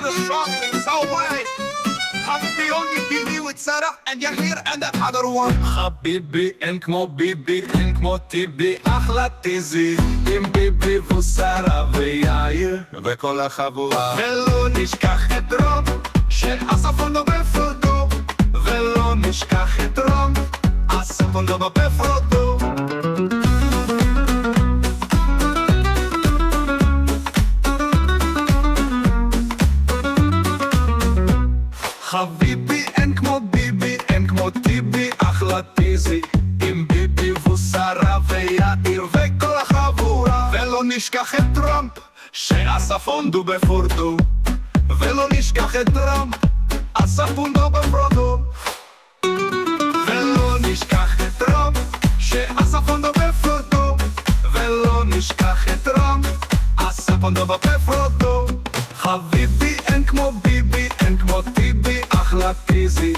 the song so bright. I'm the only baby with Sarah, and you're here and that other one. חביבי, אין כמו ביבי, אין כמו טיבי, אחלה טיזי, עם ביבי ושרה ויאיר וכל החבורה. ולא נשכח את רום, שהצפון לא בפרודו. ולא נשכח את רום, הצפון לא בפרודו. חביבי, אין כמו ביבי, אין כמו טיבי, אחלה טיזי, עם ביבי ושרה ויאיר וכל החבורה. ולא נשכח את טראמפ, שהצפון דו בפורדו. ולא נשכח את טראמפ, הצפון דו בפרודו. ולא נשכח את טראמפ, שהצפון דו בפרודו. ולא נשכח את טראמפ, הצפון דו בפרודו. חביבי, אין כמו ביבי, אין כמו טיבי, אחלה טיזי,